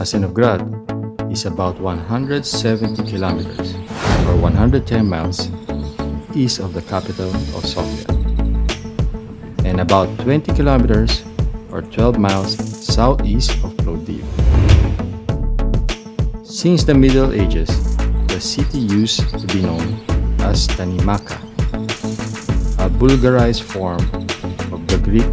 Asenovgrad is about 170 kilometers or 110 miles east of the capital of Sofia and about 20 kilometers or 12 miles southeast of Plovdiv. Since the Middle Ages, the city used to be known as Stenímachos, a Bulgarized form of the Greek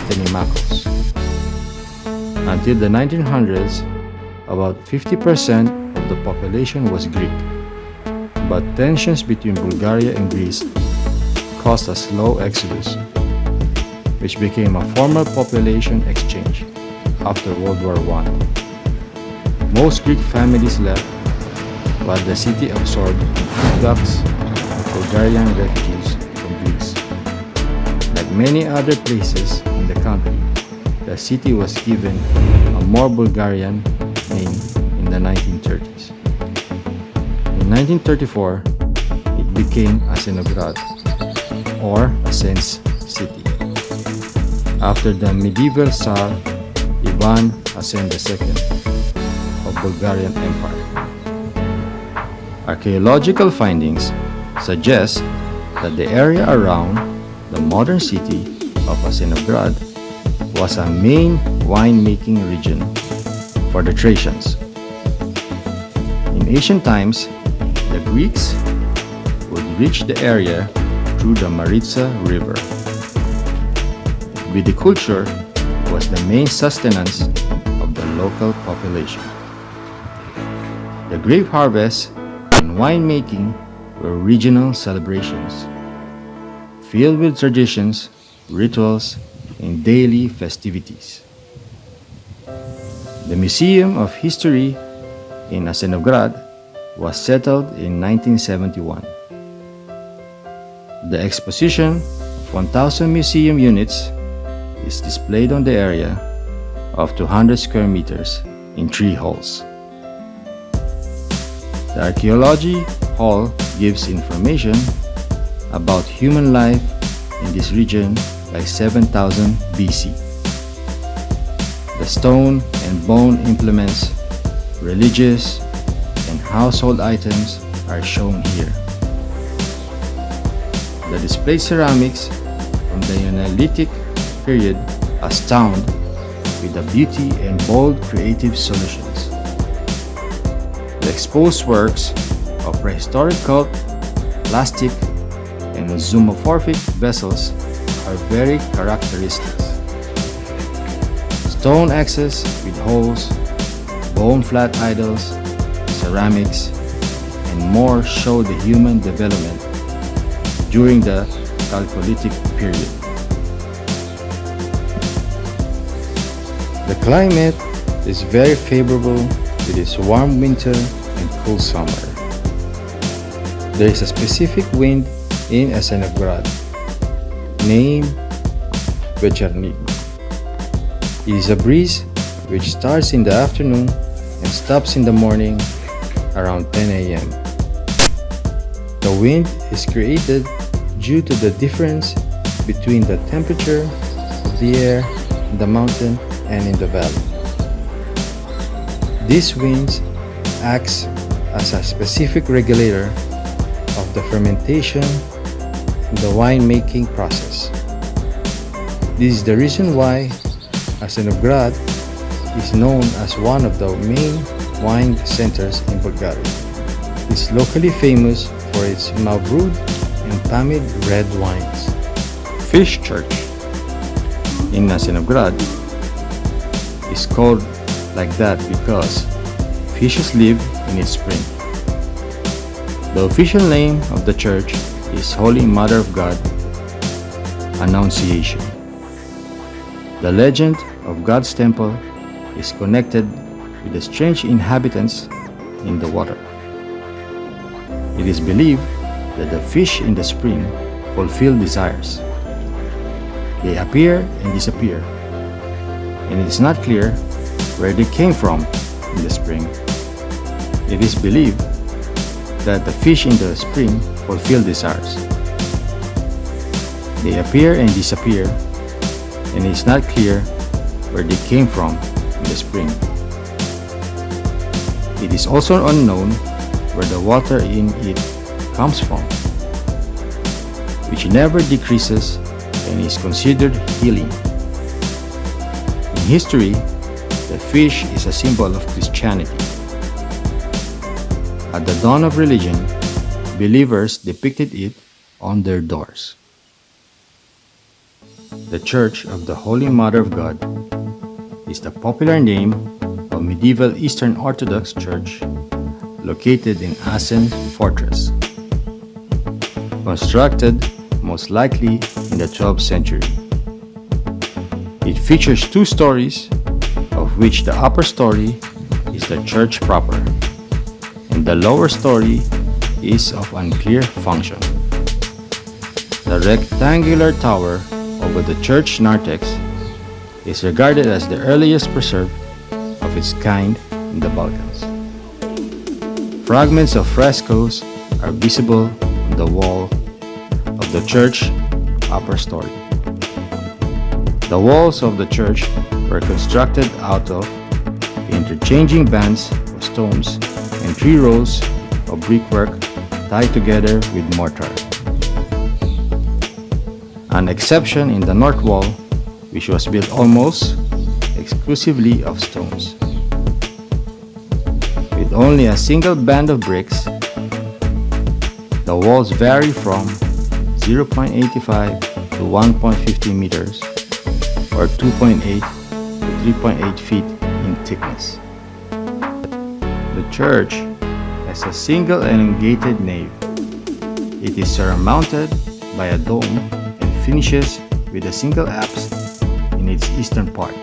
Stenímachos. Until the 1900s, about 50% of the population was Greek, but tensions between Bulgaria and Greece caused a slow exodus, which became a formal population exchange after World War I. Most Greek families left, while the city absorbed influx of Bulgarian refugees from Greece. Like many other places in the country, the city was given a more Bulgarian name in the 1930s. In 1934, it became Asenovgrad, or Asen's city, after the medieval Tsar Ivan Asen II of Bulgarian Empire. Archaeological findings suggest that the area around the modern city of Asenovgrad was a main wine-making region for the Thracians. In ancient times, the Greeks would reach the area through the Maritsa River. Viticulture was the main sustenance of the local population. The grape harvest and winemaking were regional celebrations, filled with traditions, rituals, and daily festivities. The Museum of History in Asenovgrad was settled in 1971. The exposition of 1,000 museum units is displayed on the area of 200 square meters in 3 halls. The Archaeology Hall gives information about human life in this region by 7000 BC. The stone and bone implements, religious and household items are shown here. The displayed ceramics from the Neolithic period astound with the beauty and bold creative solutions. The exposed works of prehistoric cult, plastic, and zoomorphic vessels are very characteristic. Stone axes with holes, bone flat idols, ceramics, and more show the human development during the Chalcolithic period. The climate is very favorable with its warm winter and cool summer. There is a specific wind in Asenovgrad, named vechernik. It is a breeze which starts in the afternoon and stops in the morning around 10 a.m. The wind is created due to the difference between the temperature of the air in the mountain and in the valley. This wind acts as a specific regulator of the fermentation in the wine-making process. This is the reason why Asenovgrad is known as one of the main wine centers in Bulgaria. It is locally famous for its Mavrud and Pamid red wines. Fish Church in Asenovgrad is called like that because fishes live in its spring. The official name of the church is Holy Mother of God, Annunciation. The legend of God's temple is connected with the strange inhabitants in the water. It is believed that the fish in the spring fulfill desires. They appear and disappear, and it is not clear where they came from in the spring. It is believed that the fish in the spring fulfill desires. They appear and disappear, and it is not clear where they came from in the spring. It is also unknown where the water in it comes from, which never decreases and is considered healing. In history, the fish is a symbol of Christianity. At the dawn of religion, believers depicted it on their doors. The Church of the Holy Mother of God is the popular name of medieval Eastern Orthodox Church located in Asen fortress, constructed most likely in the 12th century. It features two stories, of which the upper story is the church proper, and the lower story is of unclear function. The rectangular tower over the church narthex is regarded as the earliest preserve of its kind in the Balkans. Fragments of frescoes are visible on the wall of the church upper story. The walls of the church were constructed out of interchanging bands of stones and 3 rows of brickwork tied together with mortar. An exception in the north wall, which was built almost exclusively of stones. With only a single band of bricks, the walls vary from 0.85 to 1.50 meters or 2.8 to 3.8 feet in thickness. The church has a single elongated nave. It is surmounted by a dome and finishes with a single apse in its eastern part.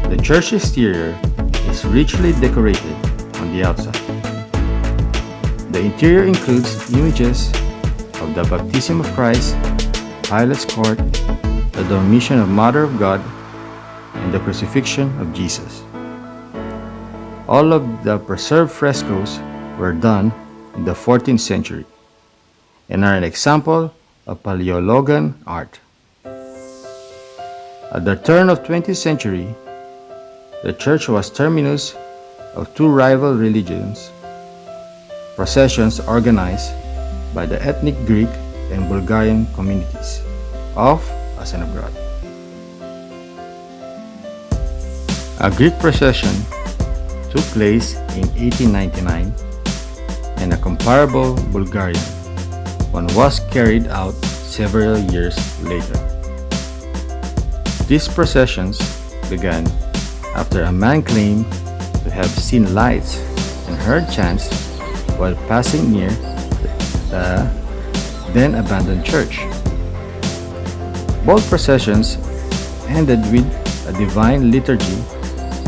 The church exterior is richly decorated on the outside. The interior includes images of the baptism of Christ, Pilate's court, the dormition of Mother of God, and the crucifixion of Jesus. All of the preserved frescoes were done in the 14th century and are an example of Paleontological art. At the turn of 20th century, the church was terminus of 2 rival religions, processions organized by the ethnic Greek and Bulgarian communities of Asenovgrad. A Greek procession took place in 1899 and a comparable Bulgarian one was carried out several years later. These processions began after a man claimed to have seen lights and heard chants while passing near the then abandoned church. Both processions ended with a divine liturgy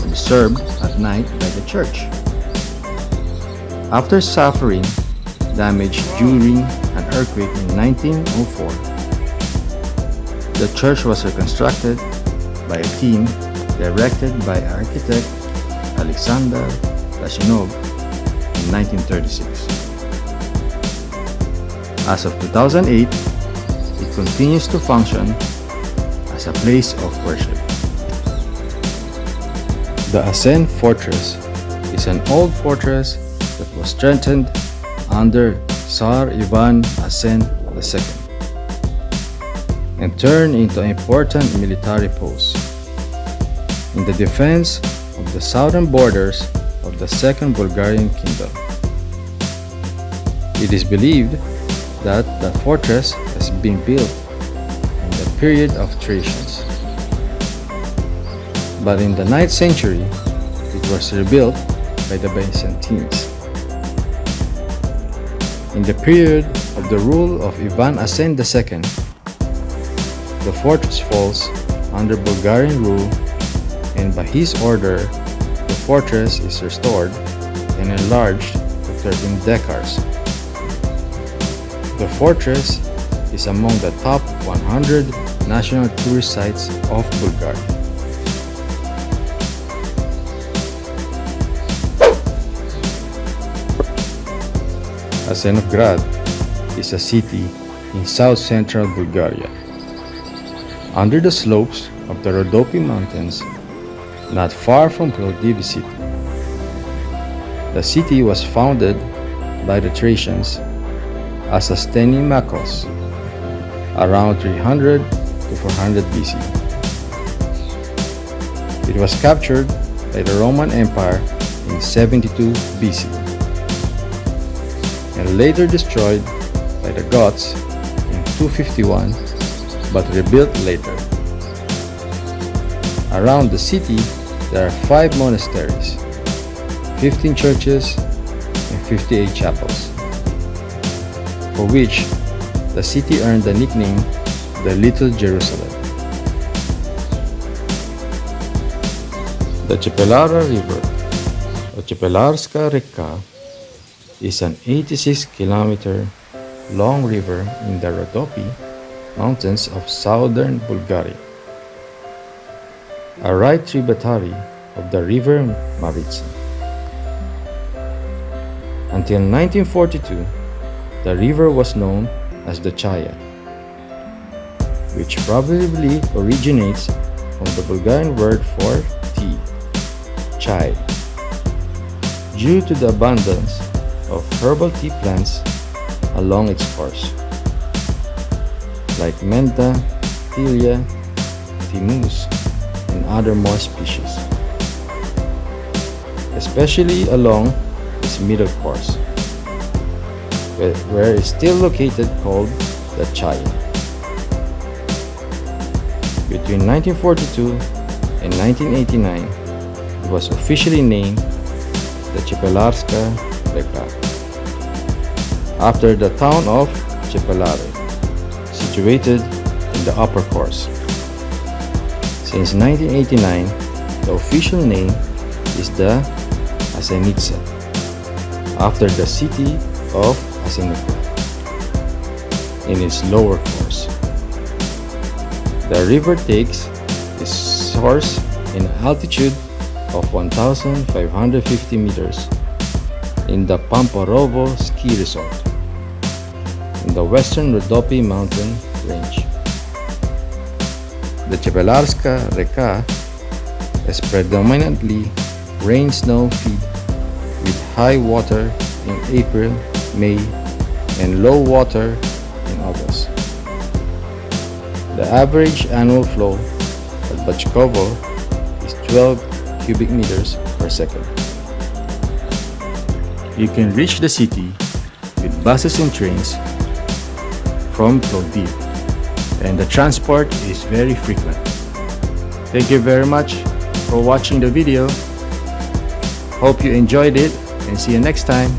observed at night by the church. After suffering damage during an earthquake in 1904, the church was reconstructed by a team directed by architect Alexander Thracians in 1936. As of 2008, it continues to function as a place of worship. The Asen fortress is an old fortress that was strengthened under Tsar Ivan Asen II and turned into an important military post in the defense of the southern borders of the Second Bulgarian Kingdom. It is believed that the fortress has been built in the period of Thracians, but in the 9th century it was rebuilt by the Byzantines. In the period of the rule of Ivan Asen II, the fortress falls under Bulgarian rule, and by his order, the fortress is restored and enlarged to 13 decars. The fortress is among the top 100 national tourist sites of Bulgaria. Asenovgrad is a city in South-Central Bulgaria, under the slopes of the Rhodope Mountains, not far from Plovdiv city. The city was founded by the Thracians as a Stenímachos around 300 to 400 BC. It was captured by the Roman Empire in 72 BC and later destroyed by the Goths in 251 but rebuilt later. Around the city there are 5 monasteries, 15 churches and 58 chapels, for which the city earned the nickname the Little Jerusalem. The Chelara River, or Chelarska Reka, is an 86-kilometer long river in the Rhodope Mountains of southern Bulgaria, a right tributary of the river Mavrud. Until 1942, the river was known as the Chaya, which probably originates from the Bulgarian word for tea, chai, due to the abundance of herbal tea plants along its course, like menta, tilia, timus, and other more species, especially along its middle course, where it's still located, called the Chaya. Between 1942 and 1989, it was officially named the Chelarska Reka, after the town of Chelarska, situated in the upper course. Since 1989, the official name is the Asenovgrad, after the city of Asenovgrad, in its lower course. The river takes its source in altitude of 1,550 meters in the Pamparovo ski resort in the western Rhodope mountain range. The Chelarska Reka is predominantly rain-snow feed with high water in April, May, and low water in August. The average annual flow at Bachkovo is 12 cubic meters per second. You can reach the city with buses and trains from Plovdiv, and the transport is very frequent. Thank you very much for watching the video. Hope you enjoyed it, and see you next time.